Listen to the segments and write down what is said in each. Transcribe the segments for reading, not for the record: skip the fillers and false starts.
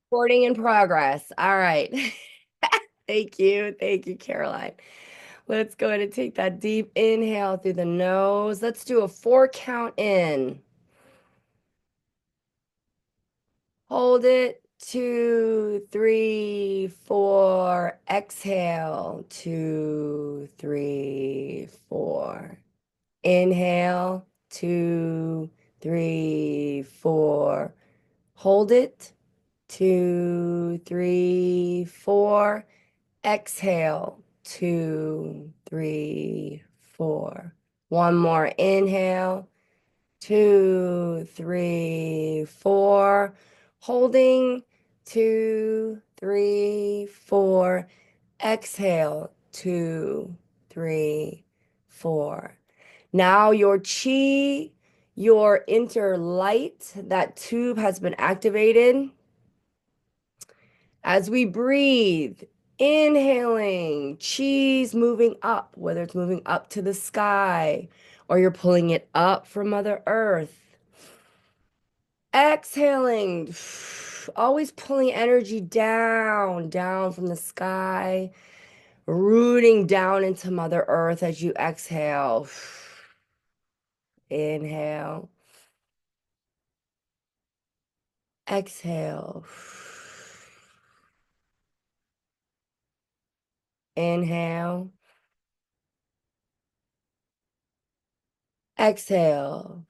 Recording in progress. All right. Thank you. Thank you, Caroline. Let's go ahead and take that deep inhale through the nose. Let's do a 4 count in. Hold it. 2, 3, 4. Exhale. 2, 3, 4. Inhale. 2, 3, 4. Hold it. 2, 3, 4. Exhale, 2, 3, 4. One more inhale, 2, 3, 4. Holding, 2, 3, 4. Exhale, 2, 3, 4. Now your chi, your inner light, that tube has been activated. As we breathe, inhaling, chi's moving up, whether it's moving up to the sky or you're pulling it up from Mother Earth. Exhaling, always pulling energy down, down from the sky, rooting down into Mother Earth as you exhale. Inhale, exhale. Inhale, exhale.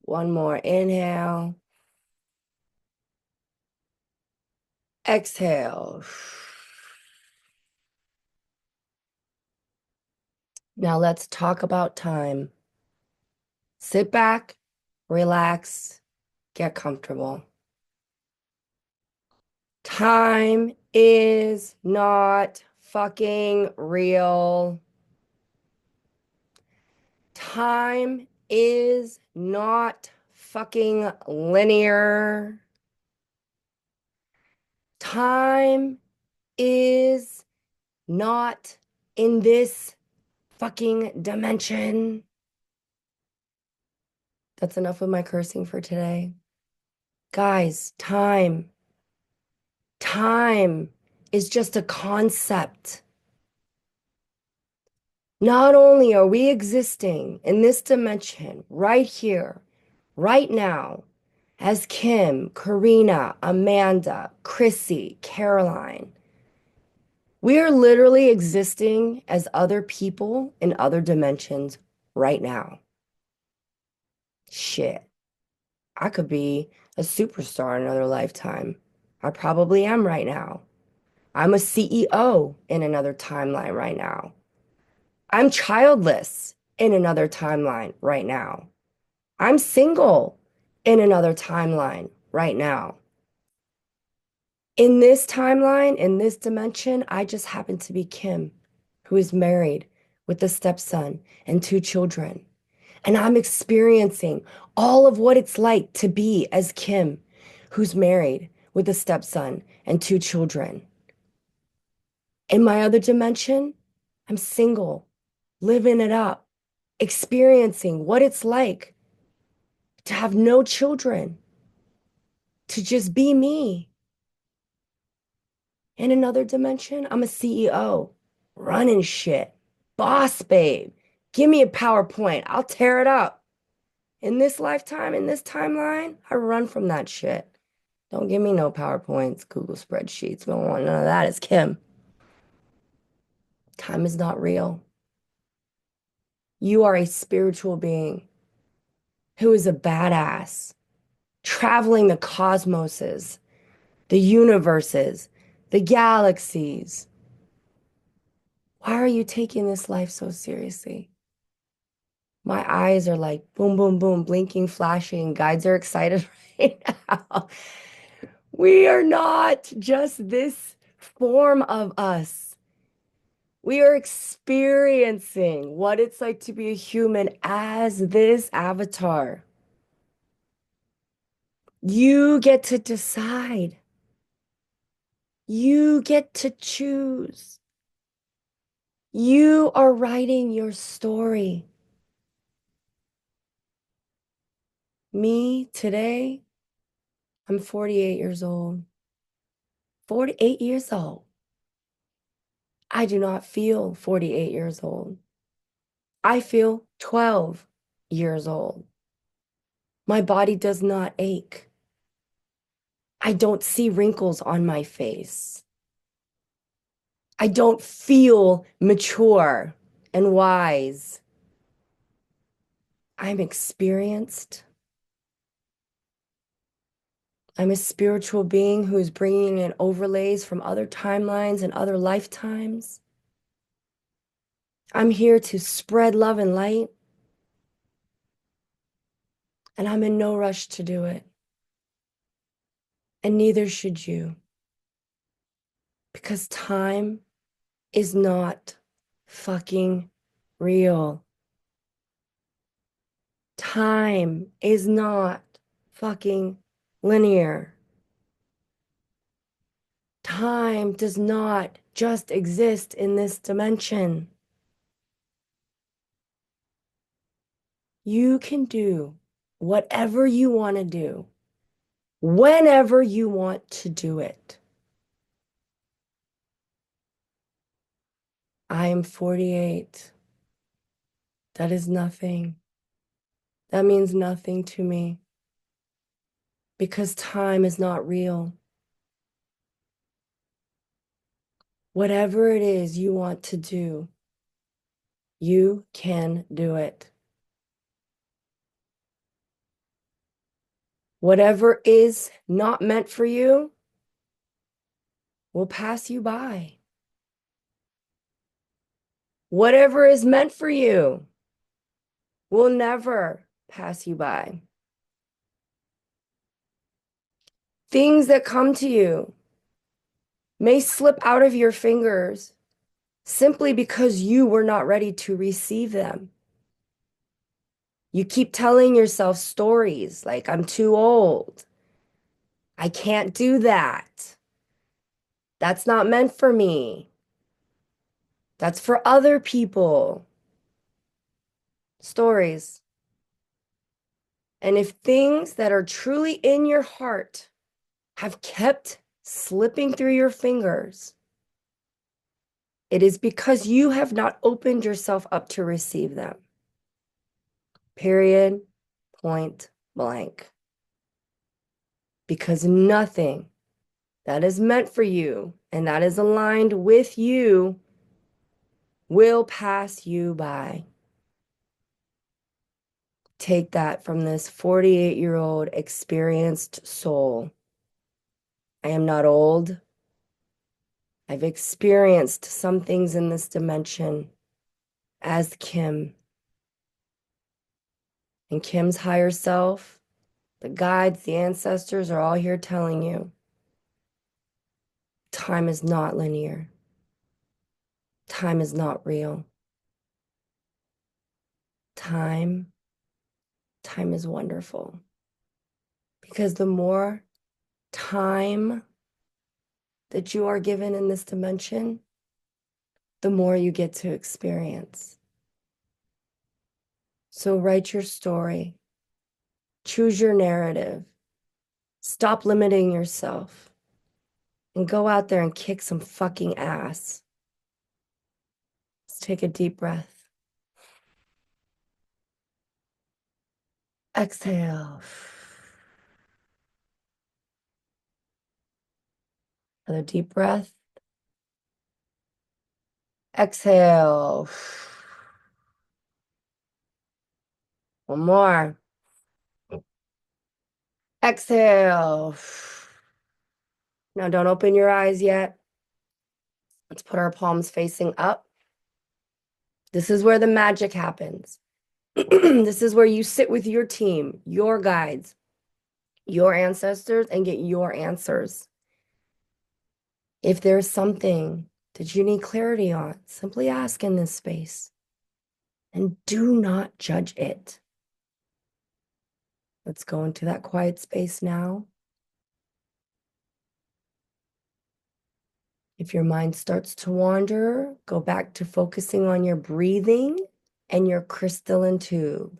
One more inhale. Exhale. Now let's talk about time. Sit back, relax, get comfortable. Time is not fucking real. Time is not fucking linear. Time is not in this fucking dimension. That's enough of my cursing for today. Guys, time is just a concept. Not only are we existing in this dimension right here, right now, as Kim, Karina, Amanda, Chrissy, Caroline, we are literally existing as other people in other dimensions right now. Shit. I could be a superstar in another lifetime. I probably am right now. I'm a CEO in another timeline right now. I'm childless in another timeline right now. I'm single in another timeline right now. In this timeline, in this dimension, I just happen to be Kim, who is married with a stepson and 2 children. And I'm experiencing all of what it's like to be as Kim, who's married with a stepson and 2 children. In my other dimension, I'm single, living it up, experiencing what it's like to have no children, to just be me. In another dimension, I'm a CEO, running shit, boss babe. Give me a PowerPoint, I'll tear it up. In this lifetime, in this timeline, I run from that shit. Don't give me no PowerPoints, Google spreadsheets. We don't want none of that. It's Kim. Time is not real. You are a spiritual being who is a badass, traveling the cosmoses, the universes, the galaxies. Why are you taking this life so seriously? My eyes are like boom, boom, boom, blinking, flashing. Guides are excited right now. We are not just this form of us. We are experiencing what it's like to be a human as this avatar. You get to decide. You get to choose. You are writing your story. Me today, I'm 48 years old. 48 years old. I do not feel 48 years old. I feel 12 years old. My body does not ache. I don't see wrinkles on my face. I don't feel mature and wise. I'm experienced. I'm a spiritual being who is bringing in overlays from other timelines and other lifetimes. I'm here to spread love and light, and I'm in no rush to do it. And neither should you, because time is not fucking real. Time is not fucking linear. Time does not just exist in this dimension. You can do whatever you want to do, whenever you want to do it. I am 48. That is nothing. That means nothing to me because time is not real. Whatever it is you want to do, you can do it. Whatever is not meant for you will pass you by. Whatever is meant for you will never pass you by. Things that come to you may slip out of your fingers simply because you were not ready to receive them. You keep telling yourself stories like, I'm too old. I can't do that. That's not meant for me. That's for other people. Stories. And if things that are truly in your heart have kept slipping through your fingers, it is because you have not opened yourself up to receive them. Period. Point blank. Because nothing that is meant for you and that is aligned with you will pass you by. Take that from this 48-year-old experienced soul. I am not old. I've experienced some things in this dimension as Kim. And Kim's higher self, the guides, the ancestors are all here telling you time is not linear. Time is not real. Time is wonderful. Because the more time that you are given in this dimension, the more you get to experience. So write your story. Choose your narrative. Stop limiting yourself. And go out there and kick some fucking ass. Let's take a deep breath. Exhale. Another deep breath. Exhale. One more. Exhale. Now don't open your eyes yet. Let's put our palms facing up. This is where the magic happens. This is where you sit with your team, your guides, your ancestors, and get your answers. If there's something that you need clarity on, simply ask in this space and do not judge it. Let's go into that quiet space now. If your mind starts to wander, go back to focusing on your breathing and your crystalline tube.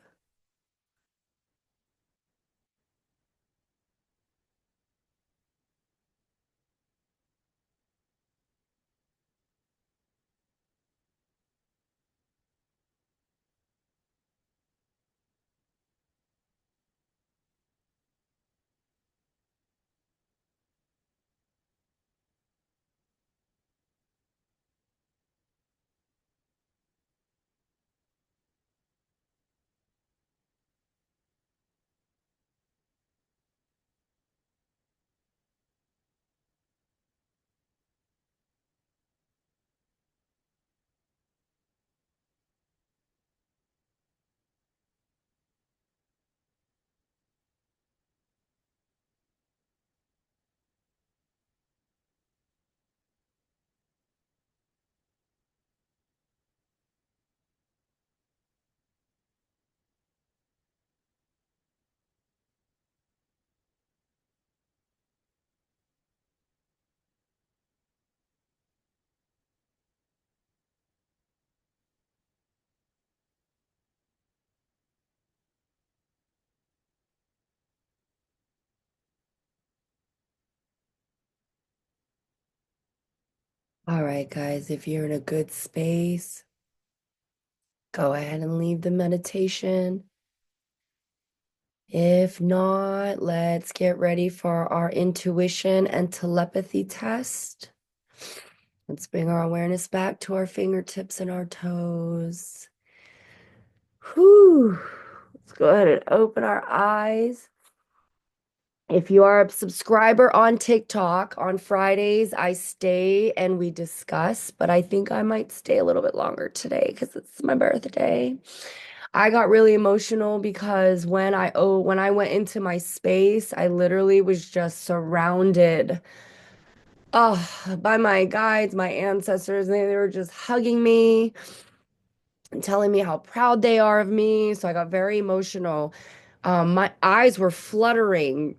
All right, guys, if you're in a good space, go ahead and leave the meditation. If not, let's get ready for our intuition and telepathy test. Let's bring our awareness back to our fingertips and our toes. Whew. Let's go ahead and open our eyes. If you are a subscriber on TikTok, on Fridays, I stay and we discuss, but I think I might stay a little bit longer today because it's my birthday. I got really emotional because when I went into my space, I literally was just surrounded by my guides, my ancestors, and they were just hugging me and telling me how proud they are of me. So I got very emotional. My eyes were fluttering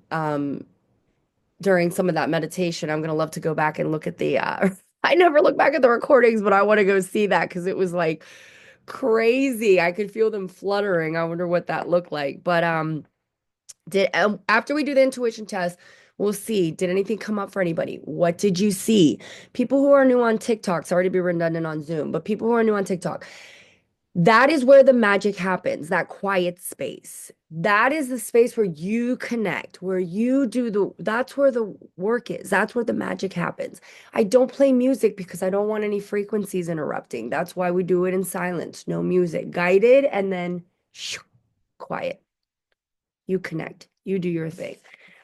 during some of that meditation. I'm gonna love to go back and look at the I never look back at the recordings, but I want to go see that because it was like crazy. I could feel them fluttering. I wonder what that looked like. But did after we do the intuition test, we'll see. Did anything come up for anybody? What did you see? People who are new on TikTok, sorry to be redundant on Zoom, but people who are new on TikTok, that is where the magic happens, that quiet space. That is the space where you connect, where you do that's where the work is. That's where the magic happens. I don't play music because I don't want any frequencies interrupting. That's why we do it in silence, no music, guided, and then shoo, quiet. You connect, you do your thing.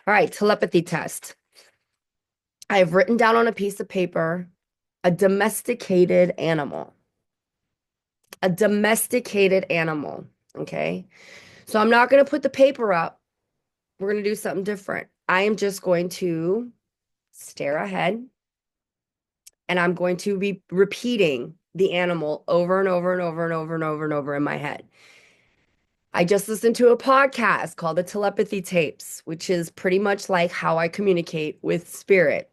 All right, telepathy test. I have written down on a piece of paper a domesticated animal, a domesticated animal. Okay. So I'm not going to put the paper up. We're going to do something different. I am just going to stare ahead and I'm going to be repeating the animal over and over and over and over and over and over in my head. I just listened to a podcast called the Telepathy Tapes, which is pretty much like how I communicate with spirit.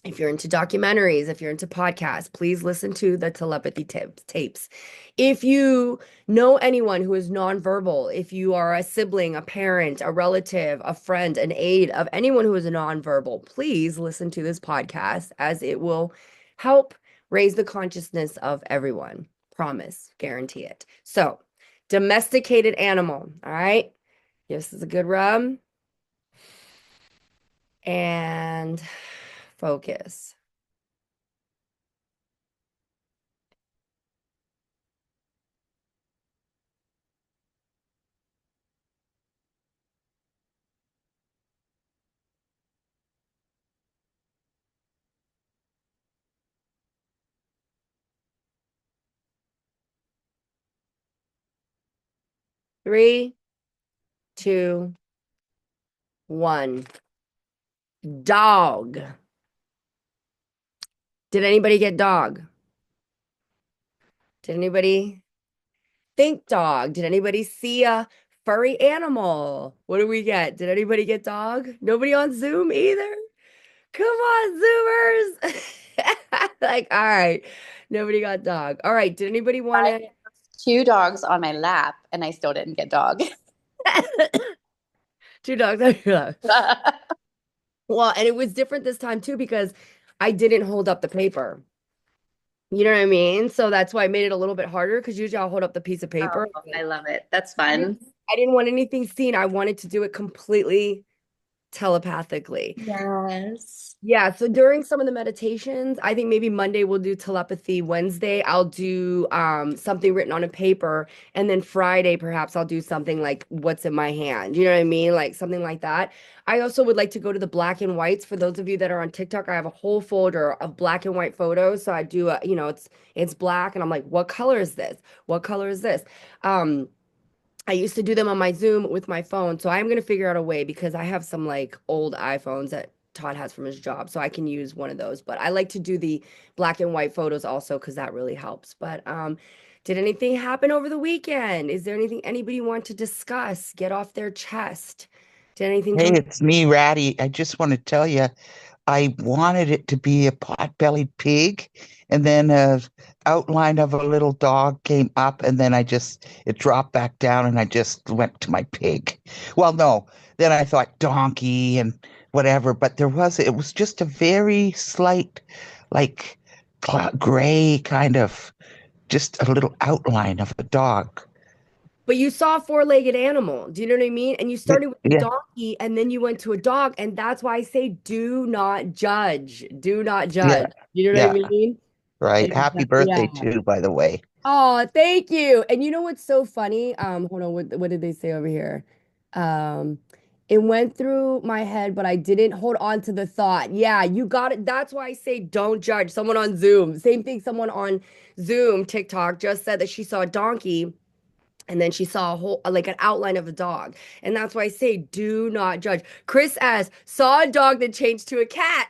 If you're into documentaries, if you're into podcasts, please listen to the telepathy tapes. If you know anyone who is nonverbal, if you are a sibling, a parent, a relative, a friend, an aide of anyone who is nonverbal, please listen to this podcast as it will help raise the consciousness of everyone. Promise, guarantee it. So, domesticated animal. All right. This is a good rub. And focus. 3, 2, 1. Dog. Did anybody get dog? Did anybody think dog? Did anybody see a furry animal? What do we get? Did anybody get dog? Nobody on Zoom either? Come on, Zoomers. Like, all right. Nobody got dog. All right. Did anybody want I to? have two dogs on my lap and I still didn't get dog. Two dogs on your lap. Well, and it was different this time too because I didn't hold up the paper. You know what I mean? So that's why I made it a little bit harder because usually I'll hold up the piece of Oh, paper. I love it. That's I didn't, fun. I didn't want anything seen. I wanted to do it completely telepathically. Yes. Yeah, so during some of the meditations, I think maybe Monday we'll do telepathy. Wednesday, I'll do something written on a paper, and then Friday perhaps I'll do something like what's in my hand. You know what I mean? Like something like that. I also would like to go to the black and whites. For those of you that are on TikTok, I have a whole folder of black and white photos. So I do it's black and I'm like, what color is this? What color is this? Um I used to do them on my Zoom with my phone, so I'm gonna figure out a way because I have some like old iPhones that Todd has from his job, so I can use one of those. But I like to do the black and white photos also because that really helps. But did anything happen over the weekend? Is there anything anybody want to discuss? Get off their chest. Did anything Hey, come? it's me, Ratty. I just want to tell you, I wanted it to be a pot-bellied pig, and then a outline of a little dog came up, and then it dropped back down, and I just went to my pig. Well, no, then I thought donkey and whatever, but it was just a very slight, like gray kind of, just a little outline of a dog. But you saw a four-legged animal. Do you know what I mean? And you started with the Yeah, donkey and then you went to a dog. And that's why I say do not judge. Do not yeah, judge. You know what I yeah. mean? Right. And Happy yeah. birthday too, by the way. Oh, thank you. And you know what's so funny? Hold on, what did they say over here? Um, it went through my head, but I didn't hold on to the thought. Yeah, you got it. That's why I say don't judge. Someone on Zoom, same thing, someone on Zoom, TikTok just said that she saw a donkey and then she saw a whole like an outline of a dog. And that's why I say do not judge. Chris S saw a dog that changed to a cat.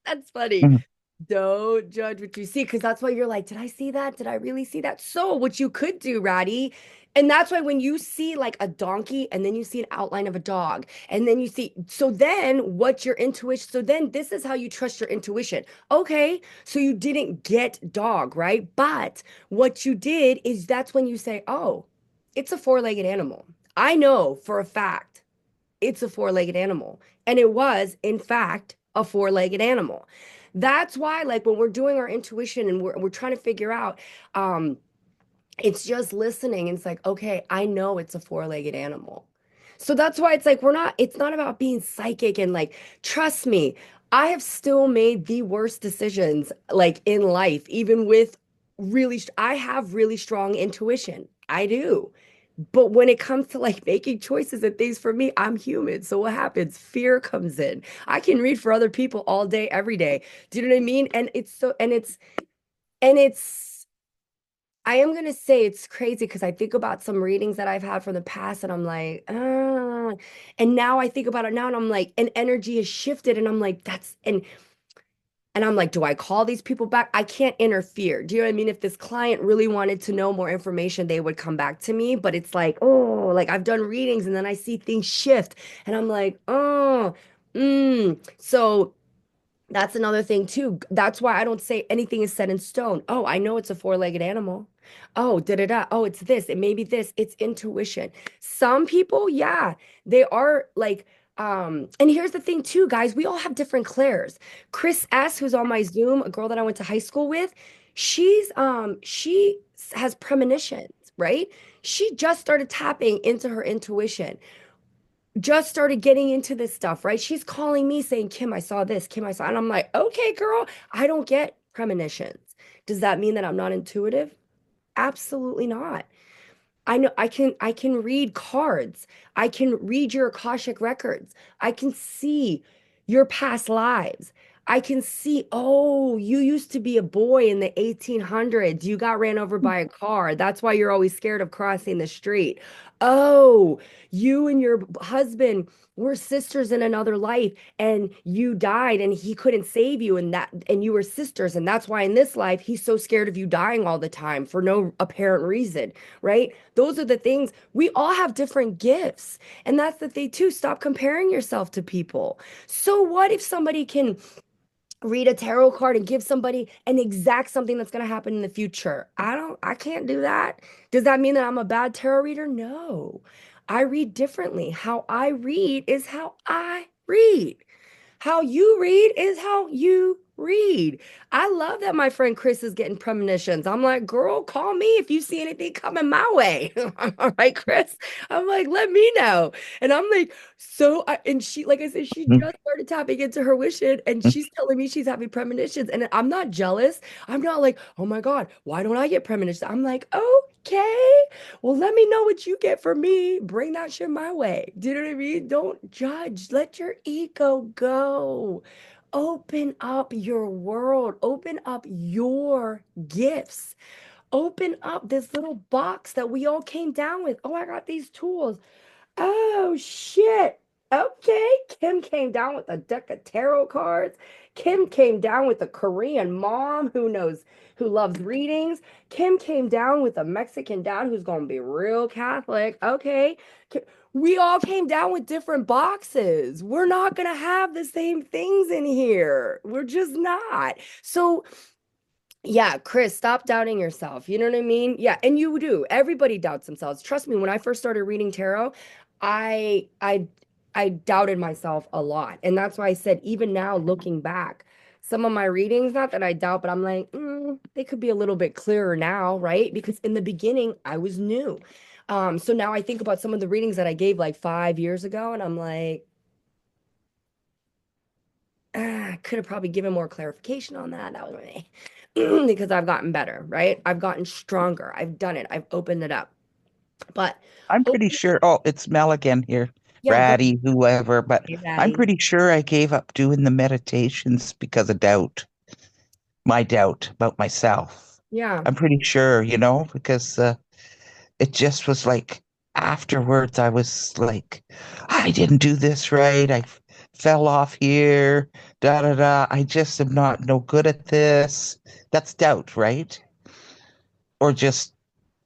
That's funny. Mhm. Don't judge what you see, because that's why you're like, did I see that? Did I really see that? So, what you could do, Ratty, and that's why when you see like a donkey and then you see an outline of a dog, and then you see, so then what's your intuition? So then this is how you trust your intuition. Okay, so you didn't get dog, right? But what you did is that's when you say, oh, it's a four-legged animal. I know for a fact it's a four-legged animal. And it was, in fact, a four-legged animal. That's why, like, when we're doing our intuition and we're trying to figure out, um, it's just listening. And it's like, okay, I know it's a four-legged animal. So that's why it's like, it's not about being psychic and like, trust me, I have still made the worst decisions like in life, even with I have really strong intuition. I do. But when it comes to like making choices and things for me, I'm human. So what happens? Fear comes in. I can read for other people all day, every day. Do you know what I mean? And it's, I am gonna say it's crazy because I think about some readings that I've had from the past and I'm like, and now I think about it now and I'm like, an energy has shifted and I'm like, and I'm like, do I call these people back? I can't interfere. Do you know what I mean? If this client really wanted to know more information, they would come back to me. But it's like, oh, like I've done readings and then I see things shift and I'm like, oh, So that's another thing too. That's why I don't say anything is set in stone. Oh, I know it's a four-legged animal. Oh, da da da. Oh, it's this. It may be this. It's intuition. Some people, yeah, they are like, and here's the thing too, guys. We all have different clairs. Chris S, who's on my Zoom, a girl that I went to high school with, she has premonitions, right? She just started tapping into her intuition, just started getting into this stuff, right? She's calling me saying, Kim, I saw this, Kim, I saw, and I'm like, okay, girl, I don't get premonitions. Does that mean that I'm not intuitive? Absolutely not. I know I can read cards. I can read your Akashic records. I can see your past lives. I can see, oh, you used to be a boy in the 1800s. You got ran over by a car. That's why you're always scared of crossing the street. Oh, you and your husband were sisters in another life and you died and he couldn't save you and you were sisters and that's why in this life he's so scared of you dying all the time for no apparent reason, right? Those are the things. We all have different gifts. And that's the thing too. Stop comparing yourself to people. So what if somebody can read a tarot card and give somebody an exact something that's going to happen in the future? I can't do that. Does that mean that I'm a bad tarot reader? No. I read differently. How I read is how I read. How you read is how you read. I love that my friend Chris is getting premonitions. I'm like, girl, call me if you see anything coming my way. All right, Chris. I'm like, let me know. And I'm like, and she, like I said, she just started tapping into her wishes and she's telling me she's having premonitions. And I'm not jealous. I'm not like, oh my God, why don't I get premonitions? I'm like, okay, well, let me know what you get for me. Bring that shit my way. Do you know what I mean? Don't judge. Let your ego go. Open up your world. Open up your gifts. Open up this little box that we all came down with. Oh, I got these tools. Oh shit. Okay. Kim came down with a deck of tarot cards. Kim came down with a Korean mom who knows, who loves readings. Kim came down with a Mexican dad who's going to be real Catholic. Okay. We all came down with different boxes. We're not going to have the same things in here. We're just not. So yeah, Chris, stop doubting yourself. You know what I mean? Yeah, and you do. Everybody doubts themselves. Trust me, when I first started reading tarot, I I doubted myself a lot. And that's why I said even now looking back, some of my readings, not that I doubt, but I'm like, they could be a little bit clearer now, right? Because in the beginning, I was new. So now I think about some of the readings that I gave like 5 years ago, and I'm like, I could have probably given more clarification on that. That was me. Because I've gotten better, right? I've gotten stronger. I've done it. I've opened it up. But I'm pretty open, sure. Oh, it's Mel again here, yeah, go Ratty, whoever. But ahead, I'm Maddie. pretty sure I gave up doing the meditations because of doubt, my doubt about myself. Yeah. I'm pretty sure, because it just was like afterwards, I was like, I didn't do this right. Fell off here, da da da. I just am not no good at this. That's doubt, right? Or just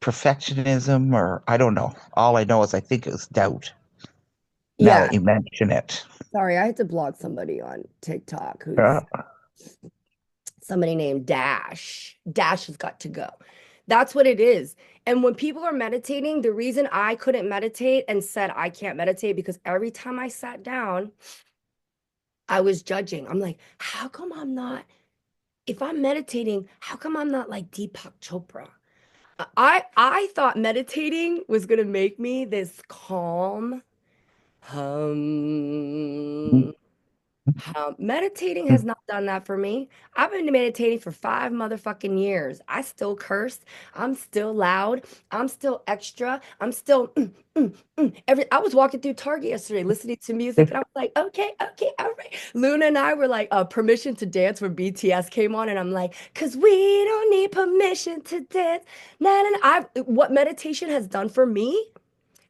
perfectionism, or I don't know. All I know is I think it was doubt now Yeah. that you mention it. Sorry, I had to block somebody on TikTok Uh, who's somebody named Dash. Dash has got to go. That's what it is. And when people are meditating, the reason I couldn't meditate and said I can't meditate because every time I sat down, I was judging. I'm like, how come I'm not, if I'm meditating, how come I'm not like Deepak Chopra? I thought meditating was gonna make me this calm, hum, meditating has not done that for me. I've been meditating for 5 motherfucking years. I still curse. I'm still loud. I'm still extra. I'm still I was walking through Target yesterday listening to music and I was like, okay, okay, all right. Luna and I were like, permission to dance when BTS came on, and I'm like, cause we don't need permission to dance. Nah, nah, nah. What meditation has done for me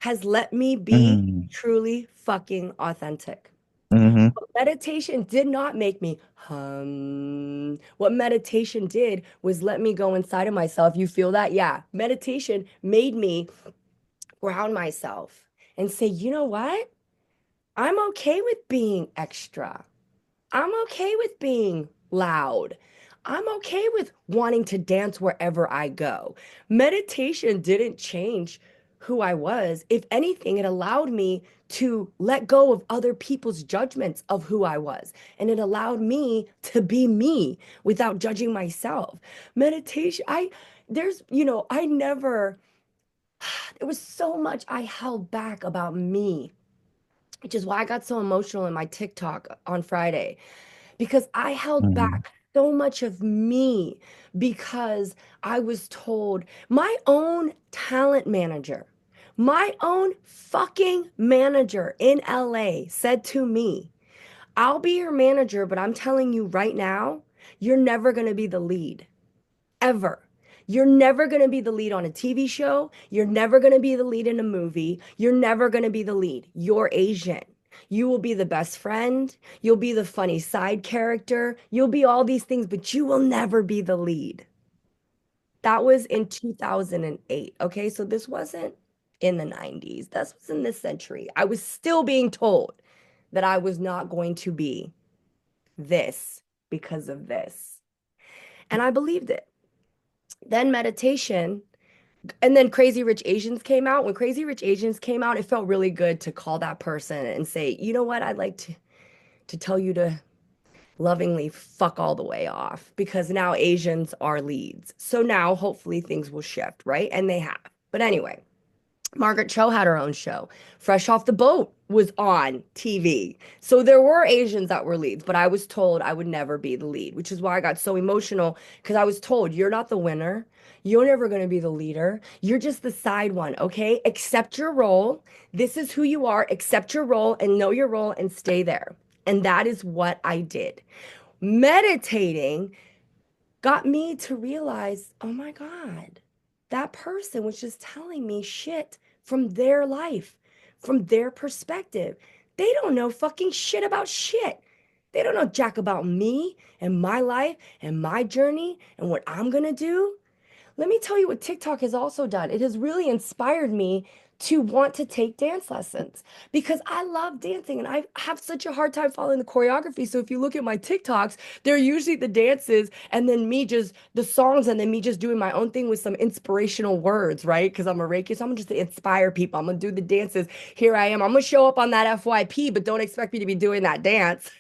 has let me be mm, truly fucking authentic. hmm Meditation did not make me hum. What meditation did was let me go inside of myself. You feel that? Yeah. Meditation made me ground myself and say, you know what? I'm okay with being extra. I'm okay with being loud. I'm okay with wanting to dance wherever I go. Meditation didn't change who I was. If anything, it allowed me to let go of other people's judgments of who I was. And it allowed me to be me without judging myself. Meditation, I never, there was so much I held back about me, which is why I got so emotional in my TikTok on Friday because I held mm, back so much of me because I was told my own talent manager, my own fucking manager in LA said to me, I'll be your manager, but I'm telling you right now, you're never going to be the lead ever. You're never going to be the lead on a TV show. You're never going to be the lead in a movie. You're never going to be the lead. You're Asian. You will be the best friend. You'll be the funny side character. You'll be all these things, but you will never be the lead. That was in 2008. Okay. So this wasn't in the 90s. This was in this century. I was still being told that I was not going to be this because of this. And I believed it. Then meditation. And then Crazy Rich Asians came out. When Crazy Rich Asians came out, it felt really good to call that person and say, you know what, I'd like to tell you to lovingly fuck all the way off because now Asians are leads. So now hopefully things will shift, right? And they have. But anyway, Margaret Cho had her own show. Fresh Off the Boat was on TV. So there were Asians that were leads, but I was told I would never be the lead, which is why I got so emotional because I was told you're not the winner. You're never going to be the leader. You're just the side one, okay? Accept your role. This is who you are. Accept your role and know your role and stay there. And that is what I did. Meditating got me to realize, oh my God, that person was just telling me shit from their life, from their perspective. They don't know fucking shit about shit. They don't know jack about me and my life and my journey and what I'm gonna do. Let me tell you what TikTok has also done. It has really inspired me to want to take dance lessons because I love dancing and I have such a hard time following the choreography. So if you look at my TikToks, they're usually the dances and then me just the songs and then me just doing my own thing with some inspirational words, right? Because I'm a Reiki, so I'm just to inspire people. I'm gonna do the dances. Here I am. I'm gonna show up on that FYP, but don't expect me to be doing that dance.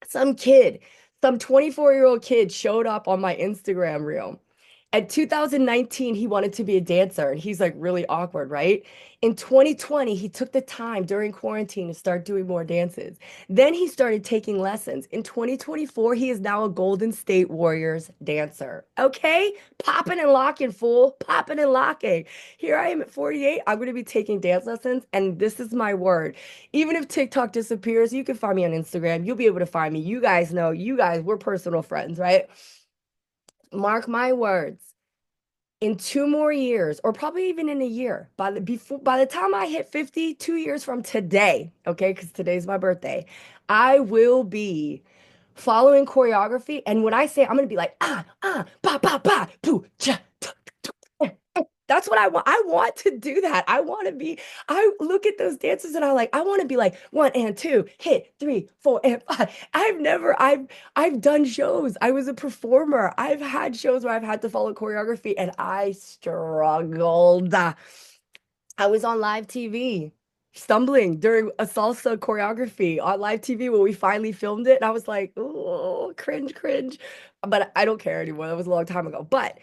Some kid Some 24-year-old kid showed up on my Instagram reel. At 2019, he wanted to be a dancer and he's like really awkward, right? In 2020, he took the time during quarantine to start doing more dances. Then he started taking lessons. In 2024, he is now a Golden State Warriors dancer. Okay? Popping and locking, fool. Popping and locking. Here I am at 48. I'm going to be taking dance lessons, and this is my word. Even if TikTok disappears, you can find me on Instagram. You'll be able to find me. You guys know, we're personal friends, right? Mark my words, in 2 more years, or probably even in a year, by the time I hit 50, 2 years from today, okay, because today's my birthday, I will be following choreography. And when I say I'm gonna be like ba ba ba poo cha, that's what I want. I want to do that. I look at those dances and I want to be like one and two, hit three, four, and five. I've done shows. I was a performer. I've had shows where I've had to follow choreography and I struggled. I was on live TV, stumbling during a salsa choreography on live TV when we finally filmed it. And I was like, oh, cringe, cringe. But I don't care anymore. That was a long time ago. But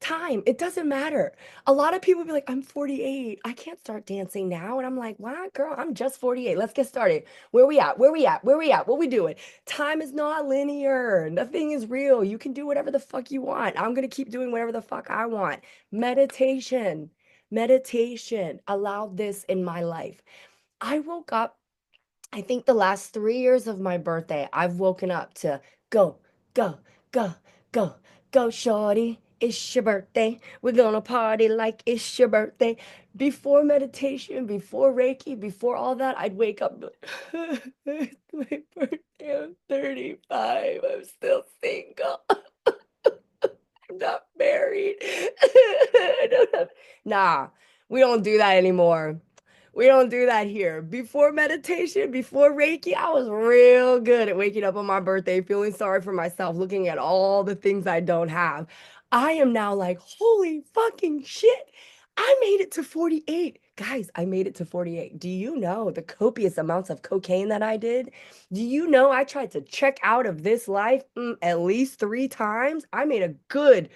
time, it doesn't matter. A lot of people be like, I'm 48. I can't start dancing now. And I'm like, what, girl? I'm just 48. Let's get started. Where we at? Where we at? Where we at? What we doing? Time is not linear. Nothing is real. You can do whatever the fuck you want. I'm going to keep doing whatever the fuck I want. Meditation. Meditation allowed this in my life. I woke up, I think the last 3 years of my birthday, I've woken up to go, go, go, go, go, shorty. It's your birthday. We're gonna party like it's your birthday. Before meditation, before Reiki, before all that, I'd wake up and be like, it's my birthday. I'm 35. I'm still single. I'm not married. I don't have... Nah, we don't do that anymore. We don't do that here. Before meditation, before Reiki, I was real good at waking up on my birthday, feeling sorry for myself, looking at all the things I don't have. I am now like, holy fucking shit. I made it to 48. Guys, I made it to 48. Do you know the copious amounts of cocaine that I did? Do you know I tried to check out of this life at least 3 times? I made a good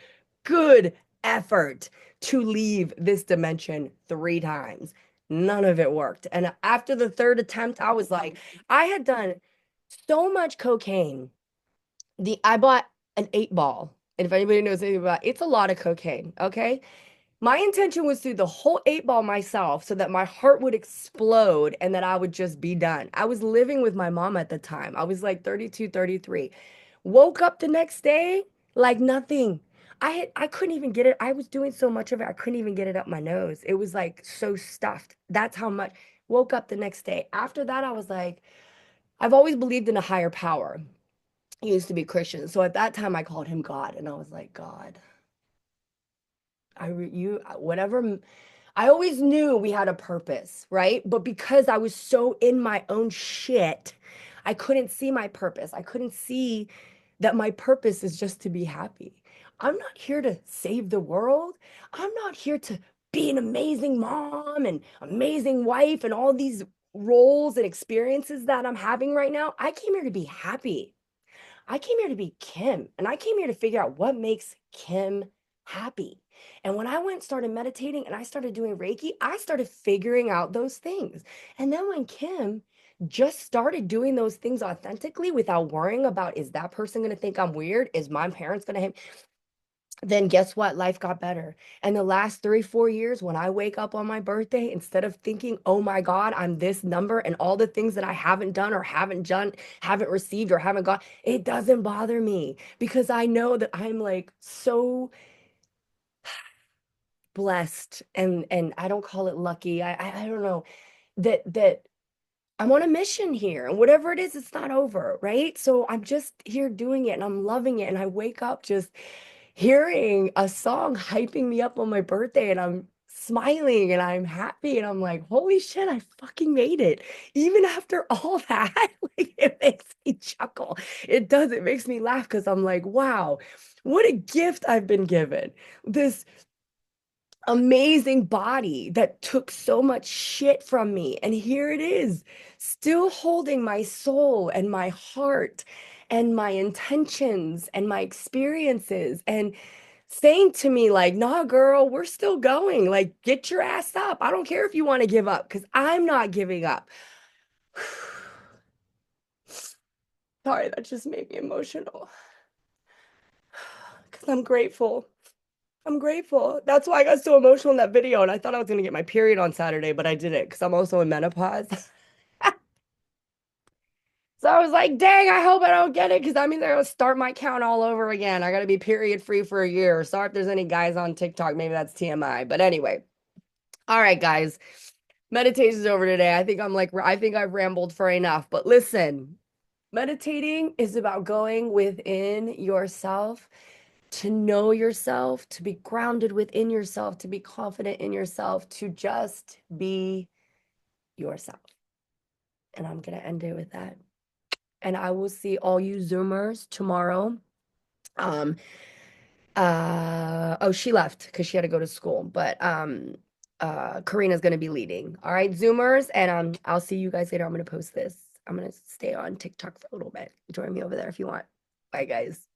effort to leave this dimension 3 times. None of it worked. And after the third attempt, I was like, I had done so much cocaine. I bought an 8 ball. And if anybody knows anything about it, it's a lot of cocaine. Okay. My intention was to do the whole 8 ball myself so that my heart would explode and that I would just be done. I was living with my mom at the time. I was like 32, 33. Woke up the next day like nothing. I couldn't even get it. I was doing so much of it. I couldn't even get it up my nose. It was like so stuffed. That's how much. Woke up the next day. After that, I was like, I've always believed in a higher power. I used to be Christian. So at that time I called him God and I was like, God, whatever. I always knew we had a purpose, right? But because I was so in my own shit, I couldn't see my purpose. I couldn't see that my purpose is just to be happy. I'm not here to save the world. I'm not here to be an amazing mom and amazing wife and all these roles and experiences that I'm having right now. I came here to be happy. I came here to be Kim, and I came here to figure out what makes Kim happy. And when I went and started meditating and I started doing Reiki, I started figuring out those things. And then when Kim just started doing those things authentically without worrying about, is that person going to think I'm weird? Is my parents going to, then guess what? Life got better. And the last 3, 4 years, when I wake up on my birthday, instead of thinking, oh my God, I'm this number and all the things that I haven't done or haven't done, haven't received or haven't got, it doesn't bother me because I know that I'm like so blessed and I don't call it lucky. I don't know that I'm on a mission here and whatever it is, it's not over, right? So I'm just here doing it and I'm loving it. And I wake up just hearing a song hyping me up on my birthday and I'm smiling and I'm happy and I'm like, holy shit, I fucking made it. Even after all that, like it makes me chuckle. It does, it makes me laugh because I'm like, wow, what a gift I've been given. This amazing body that took so much shit from me. And here it is, still holding my soul and my heart and my intentions and my experiences and saying to me like, nah, girl, we're still going. Like, get your ass up. I don't care if you want to give up because I'm not giving up. Sorry, that just made me emotional because I'm grateful. I'm grateful. That's why I got so emotional in that video. And I thought I was going to get my period on Saturday, but I didn't because I'm also in menopause. So I was like, dang, I hope I don't get it because that means I gotta start my count all over again. I gotta be period free for a year. Sorry if there's any guys on TikTok. Maybe that's TMI. But anyway, all right, guys. Meditation's over today. I think I've rambled for enough. But listen, meditating is about going within yourself, to know yourself, to be grounded within yourself, to be confident in yourself, to just be yourself. And I'm gonna end it with that. And I will see all you Zoomers tomorrow. Um, oh, she left because she had to go to school, but Karina's gonna be leading. All right, Zoomers, and I'll see you guys later. I'm gonna post this. I'm gonna stay on TikTok for a little bit. Join me over there if you want. Bye, guys.